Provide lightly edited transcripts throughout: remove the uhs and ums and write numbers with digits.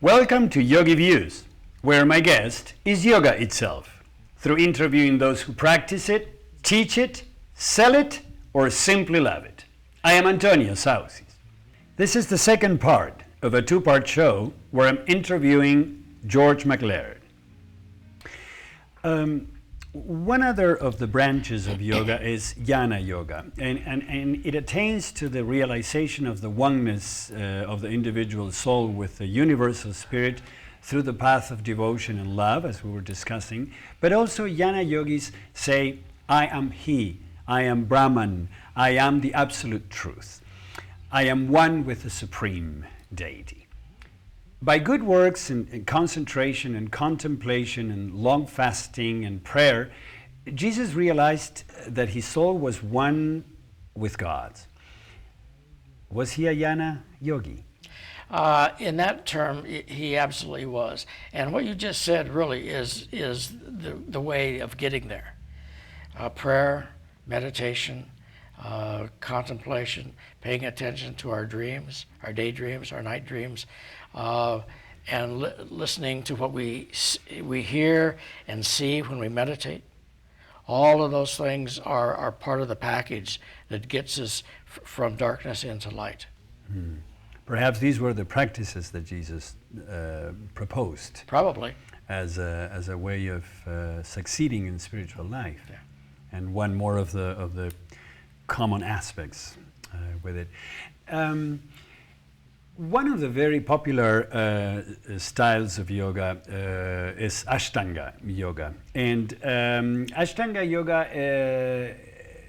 Welcome to YogiViews, where my guest is yoga itself, through interviewing those who practice it, teach it, sell it, or simply love it. I am Antonio Sausys. This is the second part of a two-part show where I'm interviewing George McLaird. One other of the branches of yoga is jnana yoga, and it attains to the realization of the oneness of the individual soul with the universal spirit through the path of devotion and love, as we were discussing. But also jnana yogis say, I am He, I am Brahman, I am the absolute truth. I am one with the supreme deity. By good works and concentration and contemplation and long fasting and prayer, Jesus realized that his soul was one with God's. Was he a jnana yogi? In that term, he absolutely was. And what you just said really is the way of getting there. Prayer, meditation, contemplation, paying attention to our dreams, our daydreams, our night dreams, and listening to what we hear and see when we meditate. All of those things are part of the package that gets us from darkness into light. Perhaps these were the practices that Jesus proposed. Probably. As a way of succeeding in spiritual life. Yeah. And one more of the common aspects with it. One of the very popular styles of yoga is Ashtanga yoga. And Ashtanga yoga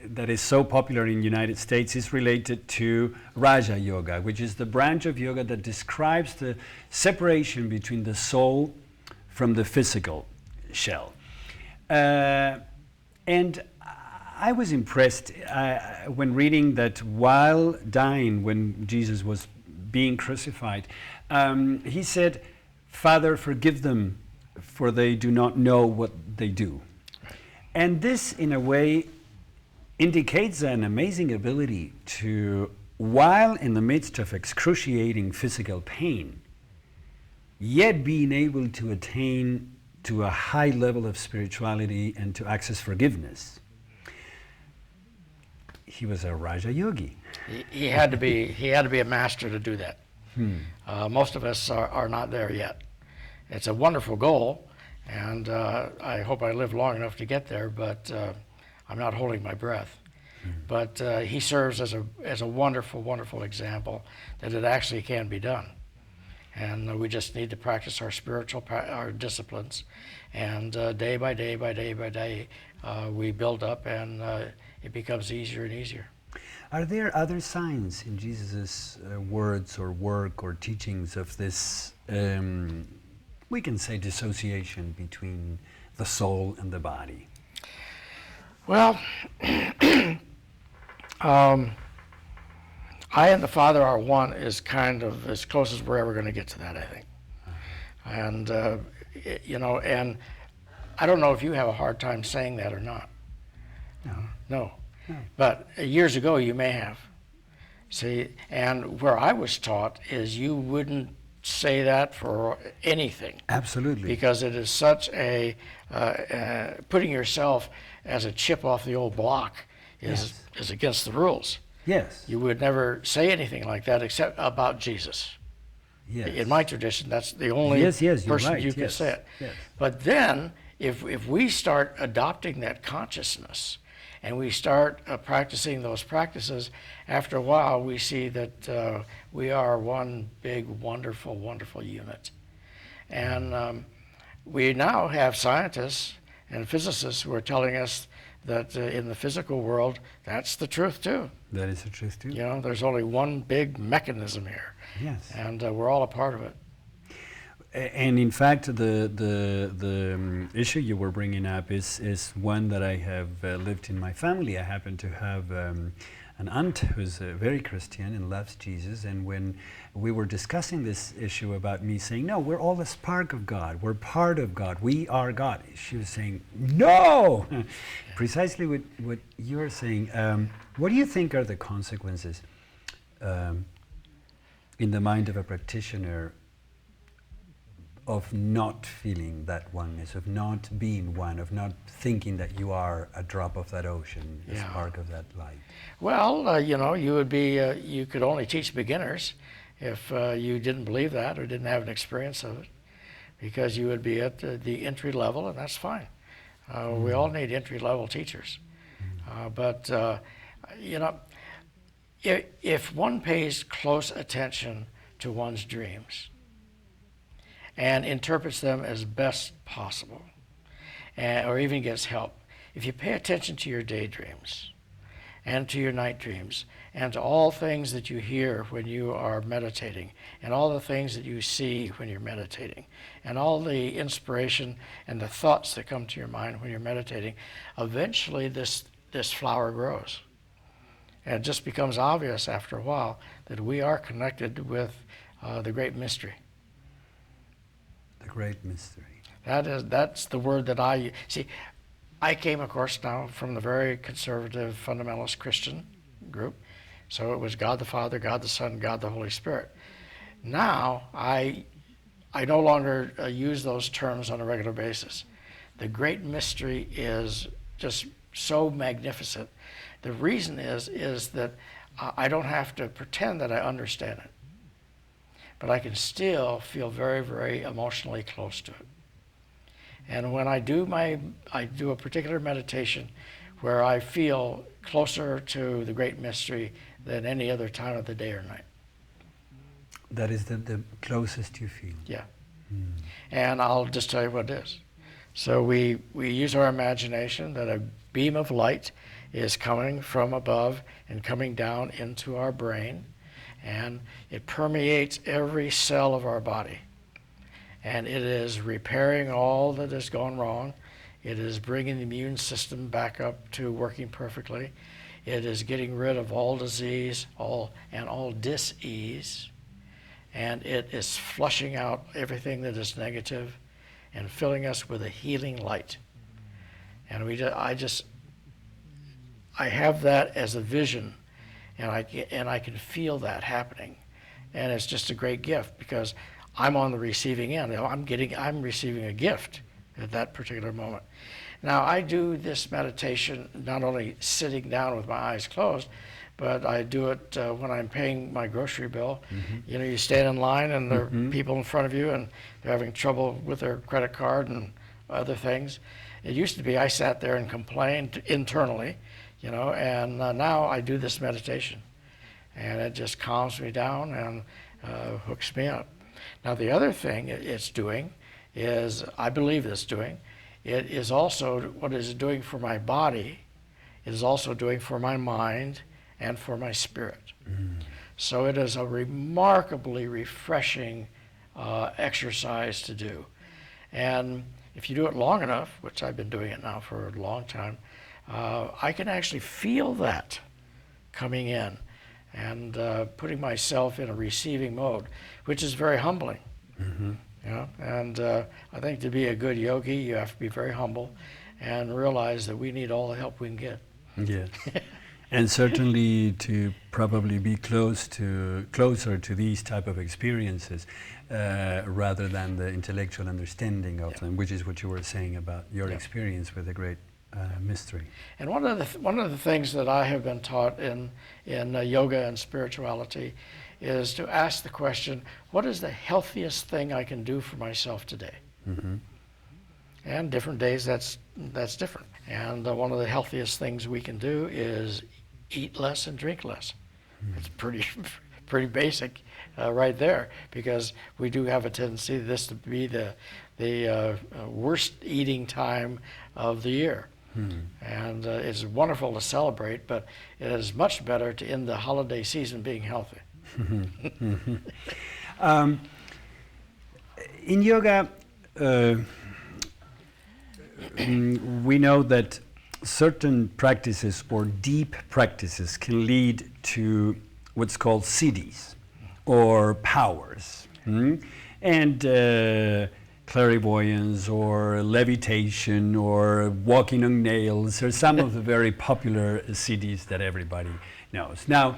that is so popular in the United States is related to Raja yoga, which is the branch of yoga that describes the separation between the soul from the physical shell. And I was impressed when reading that while dying, when Jesus was being crucified, he said, Father, forgive them, for they do not know what they do. And this, in a way, indicates an amazing ability to, while in the midst of excruciating physical pain, yet being able to attain to a high level of spirituality and to access forgiveness. He was a Raja yogi. He had to be a master to do that. Most of us are not there yet. It's a wonderful goal, and I hope I live long enough to get there, but I'm not holding my breath. But he serves as a wonderful, wonderful example that it actually can be done. And we just need to practice our our disciplines, and day by day by day by day, we build up, and it becomes easier and easier. Are there other signs in Jesus' words or work or teachings of this, we can say, dissociation between the soul and the body? Well, I and the Father are one is kind of as close as we're ever going to get to that, I think. And, and I don't know if you have a hard time saying that or not. No. But years ago you may have. See, and where I was taught is you wouldn't say that for anything. Absolutely. Because it is such a, putting yourself as a chip off the old block is against the rules. Yes. You would never say anything like that except about Jesus. Yes. In my tradition, that's the only person right. you can say it. Yes. But then, if we start adopting that consciousness, and we start practicing those practices, after a while we see that we are one big, wonderful, wonderful unit. And we now have scientists and physicists who are telling us that in the physical world, that's the truth too. That is the truth too. You know, there's only one big mechanism here. Yes. And we're all a part of it. And in fact, the issue you were bringing up is one that I have lived in my family. I happen to have an aunt who's very Christian and loves Jesus, and when we were discussing this issue about me saying, no, we're all a spark of God, we're part of God, we are God, she was saying, no! Precisely what you're saying. What do you think are the consequences in the mind of a practitioner of not feeling that oneness, of not being one, of not thinking that you are a drop of that ocean, a spark of that light? Well, you would be, you could only teach beginners if you didn't believe that or didn't have an experience of it, because you would be at the entry level, and that's fine. We all need entry level teachers. But if one pays close attention to one's dreams and interprets them as best possible, or even gets help, if you pay attention to your daydreams and to your night dreams and to all things that you hear when you are meditating and all the things that you see when you're meditating and all the inspiration and the thoughts that come to your mind when you're meditating, eventually this flower grows. And it just becomes obvious after a while that we are connected with the great mystery. The great mystery. That's the word that I see. I came, of course, now from the very conservative fundamentalist Christian group. So it was God the Father, God the Son, God the Holy Spirit. Now I no longer use those terms on a regular basis. The great mystery is just so magnificent. The reason is that I don't have to pretend that I understand it, but I can still feel very, very emotionally close to it. And when I do a particular meditation where I feel closer to the great mystery than any other time of the day or night. That is the closest you feel. Yeah. And I'll just tell you what it is. So we use our imagination that a beam of light is coming from above and coming down into our brain, and it permeates every cell of our body. And it is repairing all that has gone wrong. It is bringing the immune system back up to working perfectly. It is getting rid of all disease, all dis-ease. And it is flushing out everything that is negative and filling us with a healing light. And I have that as a vision, and I can feel that happening. And it's just a great gift because I'm on the receiving end. I'm receiving a gift at that particular moment. Now, I do this meditation not only sitting down with my eyes closed, but I do it when I'm paying my grocery bill. Mm-hmm. You stand in line and there are people in front of you and they're having trouble with their credit card and other things. It used to be I sat there and complained internally, and now I do this meditation. And it just calms me down and hooks me up. Now, the other thing it's doing is, I believe it's doing, it is also, what it is doing for my body, it is also doing for my mind and for my spirit. So it is a remarkably refreshing exercise to do. And if you do it long enough, which I've been doing it now for a long time, I can actually feel that coming in and putting myself in a receiving mode, which is very humbling. And I think to be a good yogi, you have to be very humble and realize that we need all the help we can get. Yes. And certainly to probably be closer to these type of experiences rather than the intellectual understanding of them, which is what you were saying about your experience with the great mystery. And one of the things that I have been taught in yoga and spirituality is to ask the question, what is the healthiest thing I can do for myself today? And different days that's different. And one of the healthiest things we can do is eat less and drink less. It's pretty basic right there, because we do have a tendency this to be the worst eating time of the year. And it's wonderful to celebrate, but it is much better to end the holiday season being healthy. In yoga, we know that certain practices or deep practices can lead to what's called siddhis or powers, and clairvoyance or levitation or walking on nails are some of the very popular siddhis that everybody knows. Now,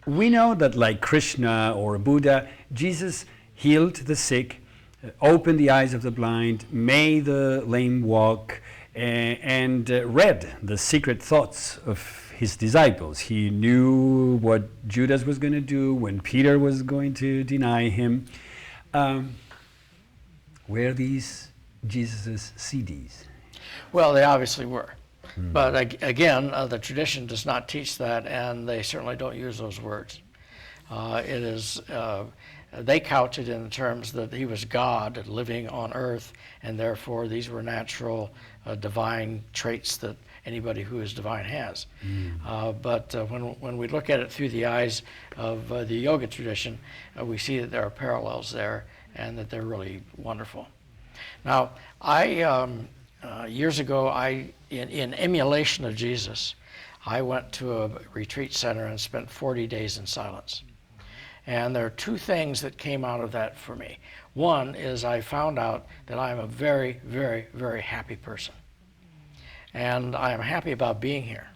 we know that like Krishna or Buddha, Jesus healed the sick, opened the eyes of the blind, made the lame walk, and read the secret thoughts of his disciples. He knew what Judas was going to do, when Peter was going to deny him. Were these Jesus' CDs? Well, they obviously were. But again, the tradition does not teach that, and they certainly don't use those words. They couch it in terms that he was God living on earth, and therefore these were natural divine traits that anybody who is divine has. But when we look at it through the eyes of the yoga tradition, we see that there are parallels there, and that they're really wonderful. Now, years ago, in emulation of Jesus, I went to a retreat center and spent 40 days in silence. And there are two things that came out of that for me. One is I found out that I'm a very, very, very happy person. And I am happy about being here.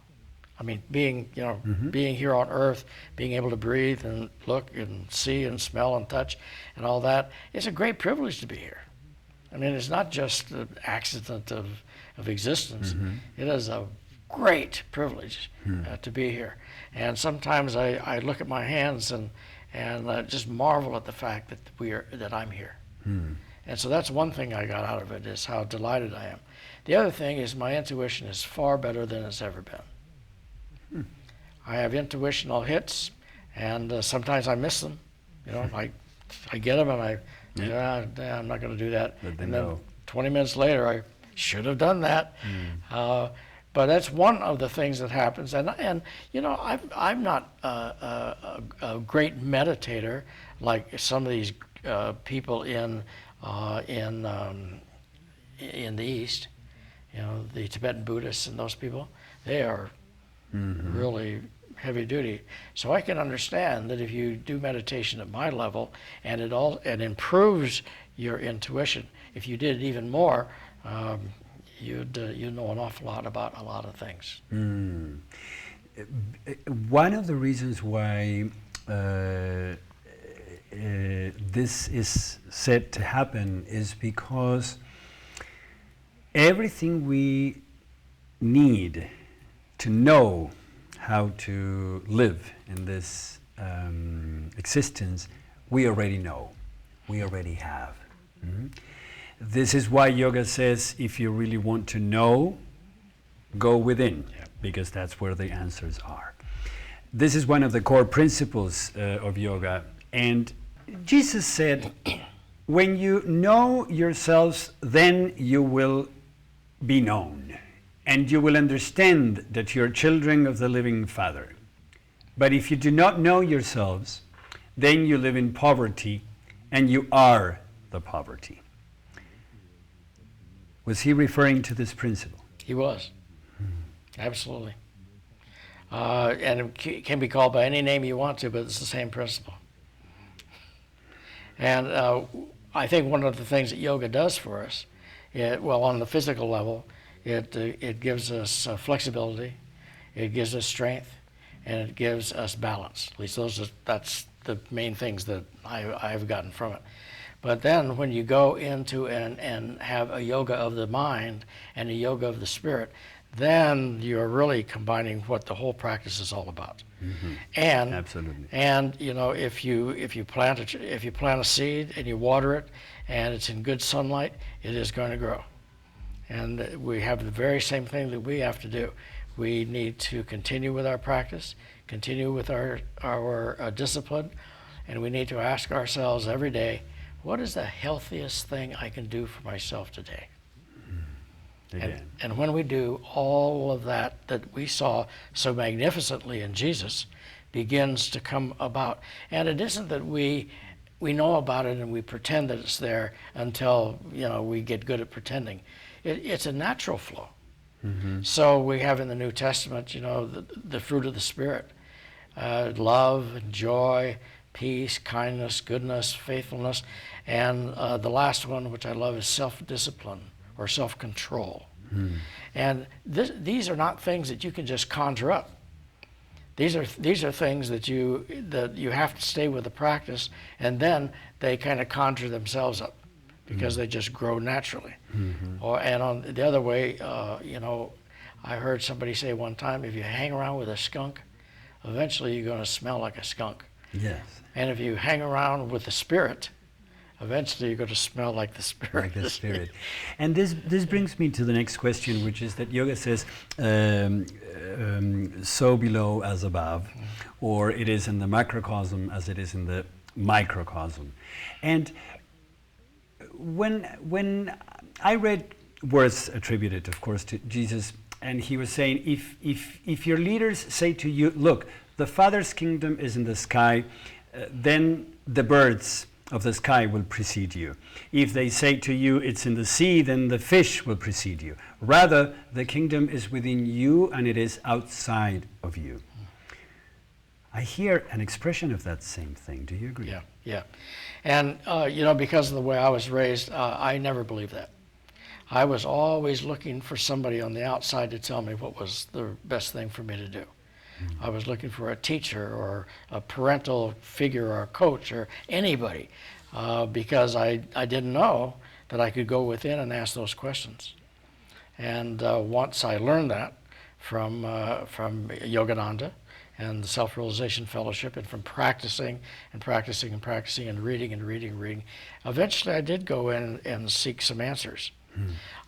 I mean, being here on earth, being able to breathe and look and see and smell and touch and all that, it's a great privilege to be here. I mean, it's not just an accident of existence. It is a great privilege to be here. And sometimes I look at my hands and just marvel at the fact that I'm here. And so that's one thing I got out of it, is how delighted I am. The other thing is my intuition is far better than it's ever been. I have intuitional hits, and sometimes I miss them. You know, I get them and I'm not going to do that. And then 20 minutes later, I should have done that. But that's one of the things that happens. And you know, I'm not a great meditator like some of these people in the East. You know, the Tibetan Buddhists and those people. They are really heavy duty. So I can understand that if you do meditation at my level, and it improves your intuition. If you did it even more, you'd know an awful lot about a lot of things. One of the reasons why this is said to happen is because everything we need to know how to live in this existence, we already know, we already have. This is why yoga says, if you really want to know, go within, because that's where the answers are. This is one of the core principles of yoga. And Jesus said, when you know yourselves, then you will be known. And you will understand that you're children of the living Father. But if you do not know yourselves, then you live in poverty, and you are the poverty. Was he referring to this principle? He was. Absolutely. And it can be called by any name you want to, but it's the same principle. And I think one of the things that yoga does for us, on the physical level, it gives us flexibility, it gives us strength, and it gives us balance. At least that's the main things that I've gotten from it. But then when you go into and have a yoga of the mind and a yoga of the spirit, then you're really combining what the whole practice is all about. And absolutely. And you know, if you plant a seed and you water it and it's in good sunlight, it is going to grow. And we have the very same thing that we have to do. We need to continue with our practice, continue with our discipline, and we need to ask ourselves every day, what is the healthiest thing I can do for myself today? And when we do, all of that we saw so magnificently in Jesus begins to come about. And it isn't that we know about it and we pretend that it's there until we get good at pretending. It's a natural flow. So we have in the New Testament, the fruit of the Spirit, love and joy, peace, kindness, goodness, faithfulness, and the last one, which I love, is self-discipline or self-control. And these are not things that you can just conjure up. These are things that you have to stay with the practice, and then they kind of conjure themselves up because they just grow naturally. And on the other way, you know, I heard somebody say one time, if you hang around with a skunk, eventually you're going to smell like a skunk. Yes. And if you hang around with the spirit, eventually you're going to smell like the spirit. Like the spirit. And this brings me to the next question, which is that yoga says, so below as above, or it is in the macrocosm as it is in the microcosm. And when I read words attributed, of course, to Jesus, and he was saying, if your leaders say to you, look, the Father's kingdom is in the sky, then the birds of the sky will precede you. If they say to you, it's in the sea, then the fish will precede you. Rather, the kingdom is within you and it is outside of you. I hear an expression of that same thing. Do you agree? Yeah, yeah. And, you know, because of the way I was raised, I never believed that. I was always looking for somebody on the outside to tell me what was the best thing for me to do. I was looking for a teacher or a parental figure or a coach or anybody because I didn't know that I could go within and ask those questions. And once I learned that from Yogananda and the Self-Realization Fellowship, and from practicing and practicing and practicing and reading and reading and reading, eventually I did go in and seek some answers.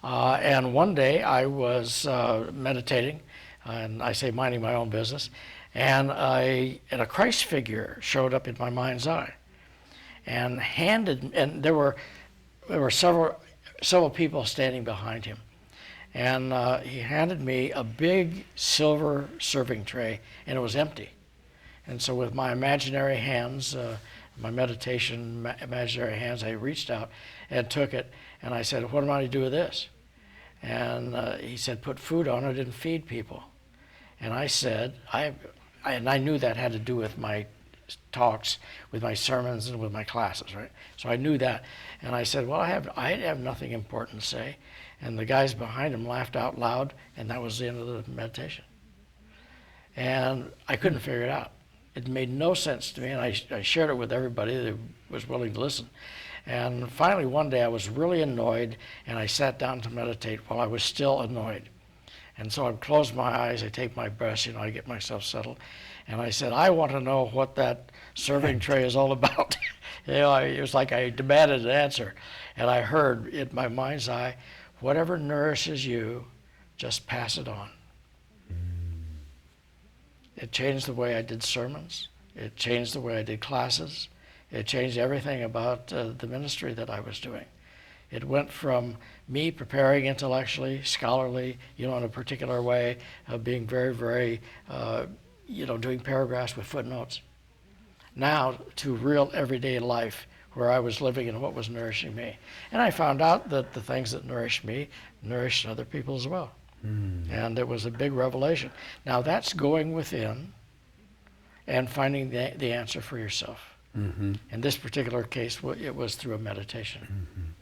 And one day I was meditating, and I say minding my own business, and a Christ figure showed up in my mind's eye, and there were several people standing behind him, and he handed me a big silver serving tray, and it was empty. And so with my imaginary hands, my meditation imaginary hands, I reached out and took it, and I said, what am I to do with this? And he said, put food on it and feed people. And I said, and I knew that had to do with my talks, with my sermons, and with my classes, right? So I knew that. And I said, well, I have nothing important to say. And the guys behind him laughed out loud, and that was the end of the meditation. And I couldn't figure it out. It made no sense to me, and I shared it with everybody that was willing to listen. And finally, one day I was really annoyed, and I sat down to meditate while I was still annoyed. And so I closed my eyes, I take my breath, you know, I get myself settled, and I said, I want to know what that serving tray is all about. You know, it was like I demanded an answer. And I heard in my mind's eye, whatever nourishes you, just pass it on. It changed the way I did sermons. It changed the way I did classes. It changed everything about the ministry that I was doing. It went from me preparing intellectually, scholarly, you know, in a particular way, being very, very, you know, doing paragraphs with footnotes, now to real everyday life where I was living and what was nourishing me. And I found out that the things that nourished me nourished other people as well. And it was a big revelation. Now that's going within and finding the answer for yourself. In this particular case, it was through a meditation.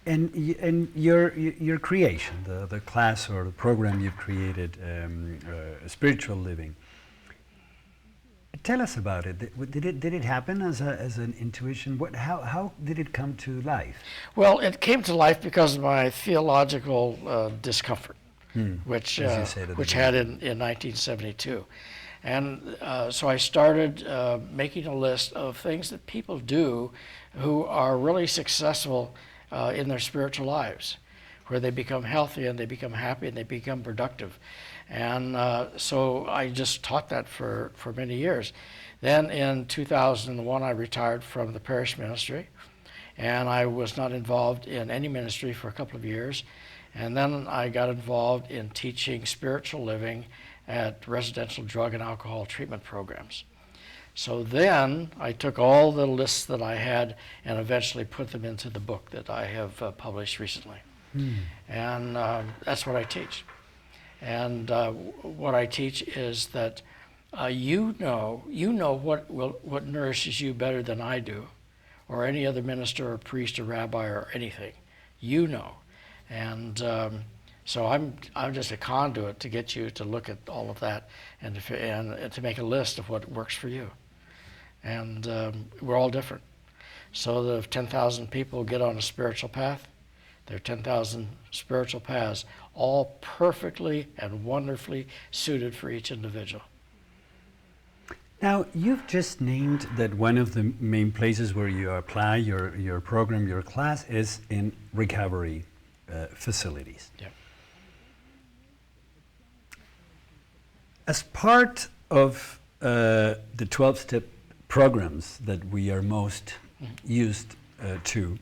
And your creation, the class or the program you've created, Spiritual Living. Tell us about it. Did it happen as an intuition? How did it come to life? Well, it came to life because of my theological discomfort, which had in 1972. And so I started making a list of things that people do who are really successful in their spiritual lives, where they become healthy and they become happy and they become productive. And so I just taught that for many years. Then in 2001, I retired from the parish ministry, and I was not involved in any ministry for a couple of years. And then I got involved in teaching spiritual living at residential drug and alcohol treatment programs. So then I took all the lists that I had and eventually put them into the book that I have published recently. And that's what I teach. And what I teach is that you know what nourishes you better than I do, or any other minister or priest or rabbi or anything. You know. And So I'm just a conduit to get you to look at all of that and to make a list of what works for you. And we're all different. So that if 10,000 people get on a spiritual path, there are 10,000 spiritual paths, all perfectly and wonderfully suited for each individual. Now, you've just named that one of the main places where you apply your program, your class, is in recovery facilities. Yeah. As part of the 12-step programs that we are most used to,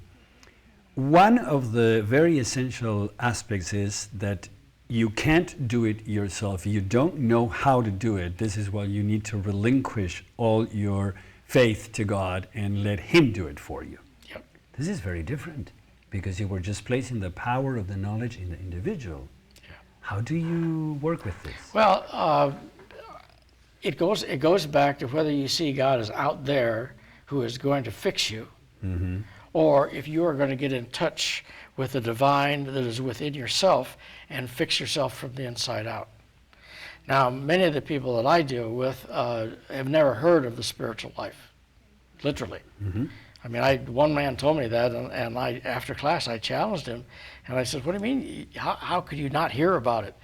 one of the very essential aspects is that you can't do it yourself. You don't know how to do it. This is why you need to relinquish all your faith to God and let Him do it for you. Yep. This is very different because you were just placing the power of the knowledge in the individual. Yeah. How do you work with this? Well, it goes back to whether you see God as out there who is going to fix you, or if you are going to get in touch with the divine that is within yourself and fix yourself from the inside out. Now, many of the people that I deal with have never heard of the spiritual life, literally. I mean, one man told me that, and after class I challenged him, and I said, "What do you mean? How could you not hear about it?"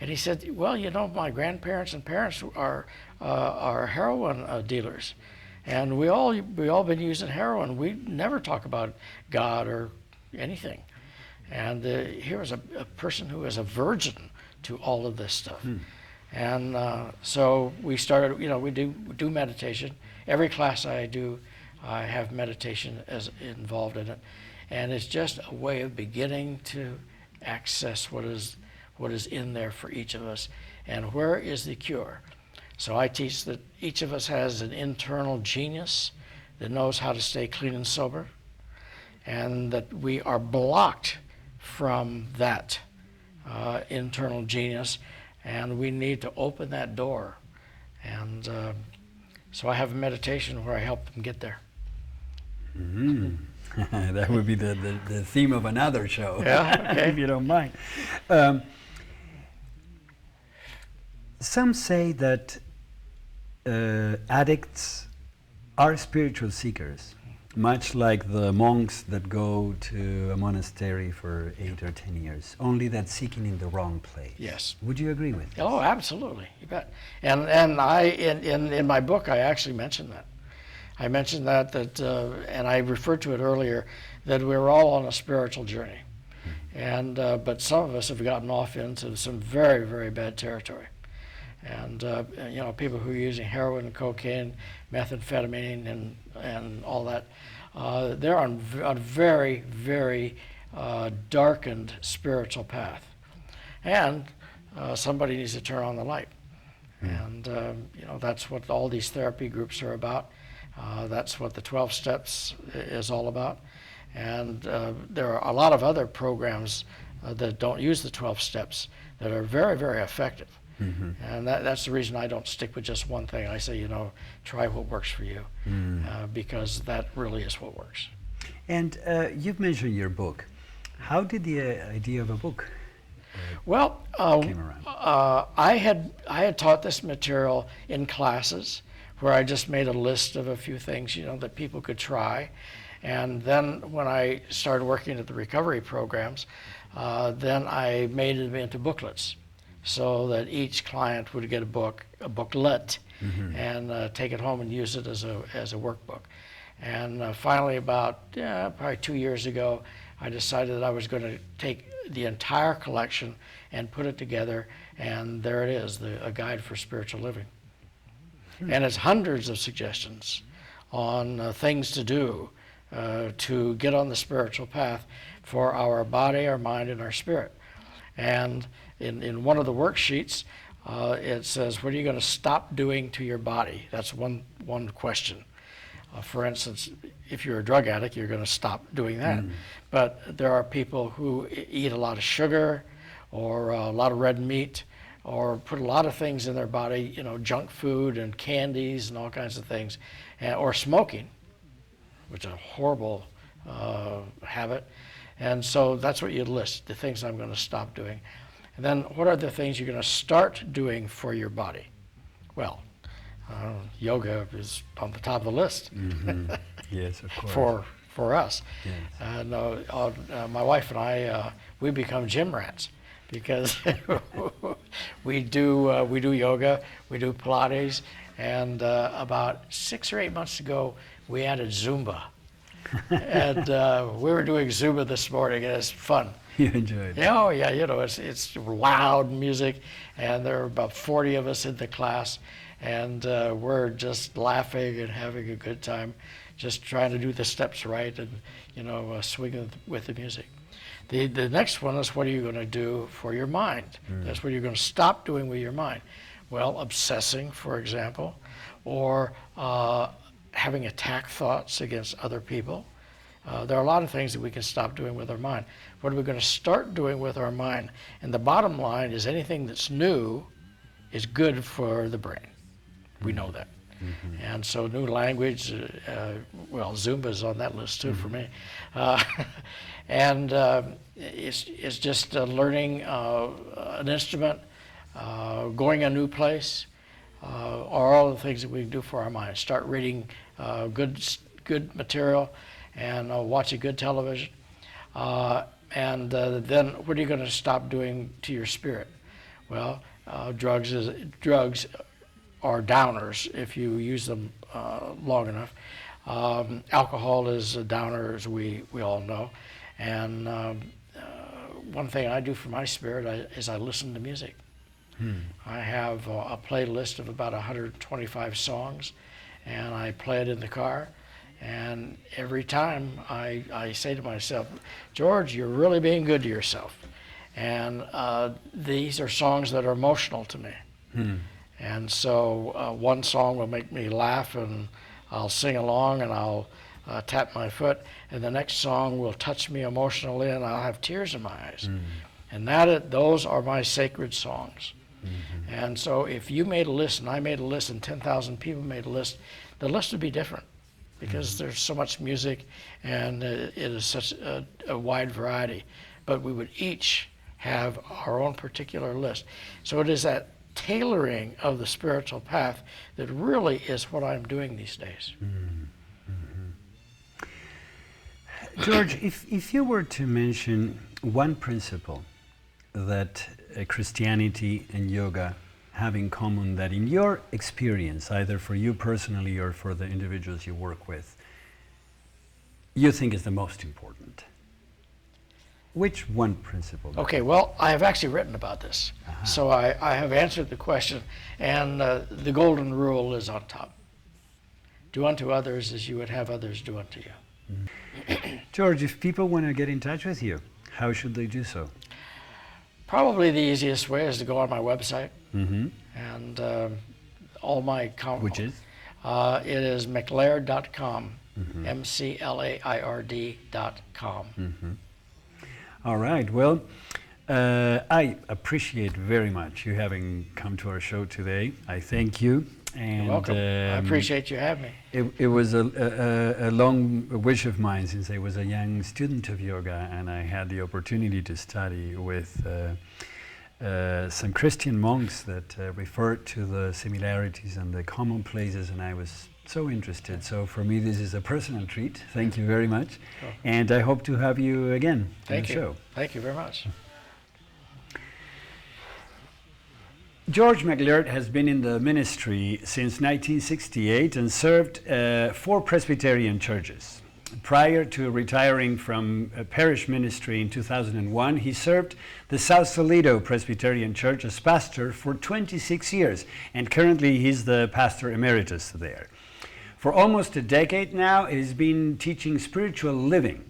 And he said, "Well, you know, my grandparents and parents are heroin dealers, and we all been using heroin. We never talk about God or anything." And here is a person who is a virgin to all of this stuff. And so we started, we do meditation. Every class I do, I have meditation as involved in it. And it's just a way of beginning to access what is in there for each of us. And where is the cure? So I teach that each of us has an internal genius that knows how to stay clean and sober, and that we are blocked from that internal genius, and we need to open that door. And so I have a meditation where I help them get there. That would be the theme of another show, Yeah, okay. if you don't mind. Some say that addicts are spiritual seekers, much like the monks that go to a monastery for 8 or 10 years, only that seeking in the wrong place. Yes. Would you agree with this? Oh, absolutely. You bet. And I in my book I actually mentioned that. I mentioned that and I referred to it earlier, that we're all on a spiritual journey, and but some of us have gotten off into some very, very bad territory. And people who are using heroin, cocaine, methamphetamine, and all that, they're on a very, very darkened spiritual path, and somebody needs to turn on the light. And that's what all these therapy groups are about. That's what the 12 steps is all about. And there are a lot of other programs that don't use the 12 steps that are very, very effective. And that's the reason I don't stick with just one thing. I say, try what works for you, because that really is what works. And you've mentioned your book. How did the idea of a book came around? I had taught this material in classes where I just made a list of a few things, that people could try. And then when I started working at the recovery programs, then I made them into booklets, so that each client would get a booklet, and take it home and use it as a workbook. And finally, about probably 2 years ago, I decided that I was going to take the entire collection and put it together, and there it is, a guide for spiritual living. And it's hundreds of suggestions on things to do to get on the spiritual path for our body, our mind, and our spirit. And in one of the worksheets, it says, what are you going to stop doing to your body? That's one question. For instance, if you're a drug addict, you're going to stop doing that. But there are people who eat a lot of sugar, or a lot of red meat, or put a lot of things in their body, junk food and candies and all kinds of things, or smoking, which is a horrible habit. And so that's what you list, the things I'm going to stop doing. And then what are the things you're going to start doing for your body? Well, yoga is on the top of the list. Mm-hmm. Yes, of course. For us. Yes. My wife and I, we become gym rats because we do yoga, we do Pilates, and about 6 or 8 months ago, we added Zumba. And we were doing Zumba this morning, and it's fun. You enjoyed it? Oh yeah, it's loud music, and there are about 40 of us in the class, and we're just laughing and having a good time, just trying to do the steps right and swing with the music. The next one is, what are you going to do for your mind? That's what you're going to stop doing with your mind. Well, obsessing, for example, or having attack thoughts against other people. There are a lot of things that we can stop doing with our mind. What are we going to start doing with our mind? And the bottom line is, anything that's new is good for the brain. We know that. Mm-hmm. And so new language, well, Zumba is on that list too for me. And it's just learning an instrument, going a new place, are all the things that we can do for our mind. Start reading good material and watching good television. And then what are you going to stop doing to your spirit? Well, drugs are downers if you use them long enough. Alcohol is a downer, as we all know. And one thing I do for my spirit is I listen to music. I have a playlist of about 125 songs, and I play it in the car. And every time I say to myself, George, you're really being good to yourself. And these are songs that are emotional to me. And so one song will make me laugh, and I'll sing along, and I'll tap my foot. And the next song will touch me emotionally, and I'll have tears in my eyes. And those are my sacred songs. Mm-hmm. And so if you made a list, and I made a list, and 10,000 people made a list, the list would be different, because there's so much music, and it is such a wide variety. But we would each have our own particular list. So it is that tailoring of the spiritual path that really is what I'm doing these days. George, if you were to mention one principle that Christianity and yoga have in common, that in your experience, either for you personally or for the individuals you work with, you think is the most important, which one principle? Okay, well, I have actually written about this. So I have answered the question, and the golden rule is on top. Do unto others as you would have others do unto you. George, if people want to get in touch with you, how should they do so? Probably the easiest way is to go on my website, and all my which is? It is McLaird.com, McLaird.com. All right. Well, I appreciate very much you having come to our show today. I thank you. And, you're welcome. I appreciate you having me. It was a long wish of mine since I was a young student of yoga, and I had the opportunity to study with some Christian monks that referred to the similarities and the common places, and I was so interested. So for me, this is a personal treat. Thank you very much. And I hope to have you again on the show. Thank you very much. George McLaird has been in the ministry since 1968 and served 4 Presbyterian churches. Prior to retiring from parish ministry in 2001, he served the South Toledo Presbyterian Church as pastor for 26 years, and currently he's the pastor emeritus there. For almost a decade now, he's been teaching spiritual living,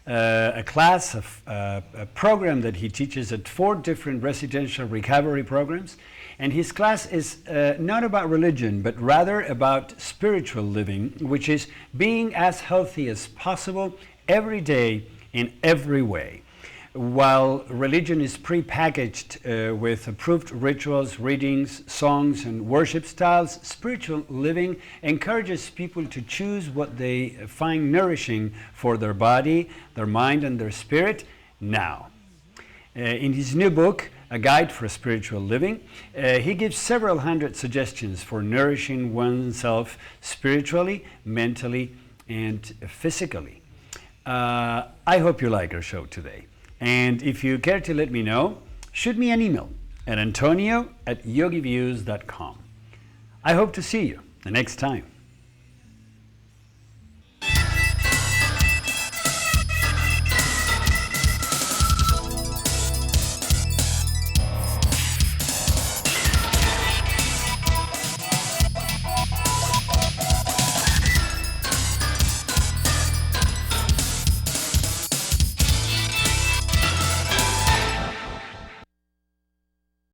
a class, a program that he teaches at 4 different residential recovery programs. And his class is not about religion, but rather about spiritual living, which is being as healthy as possible every day in every way. While religion is prepackaged with approved rituals, readings, songs, and worship styles, spiritual living encourages people to choose what they find nourishing for their body, their mind, and their spirit now. In his new book, a guide for spiritual living. He gives several hundred suggestions for nourishing oneself spiritually, mentally, and physically. I hope you like our show today. And if you care to let me know, shoot me an email at antonio@yogiviews.com. I hope to see you the next time.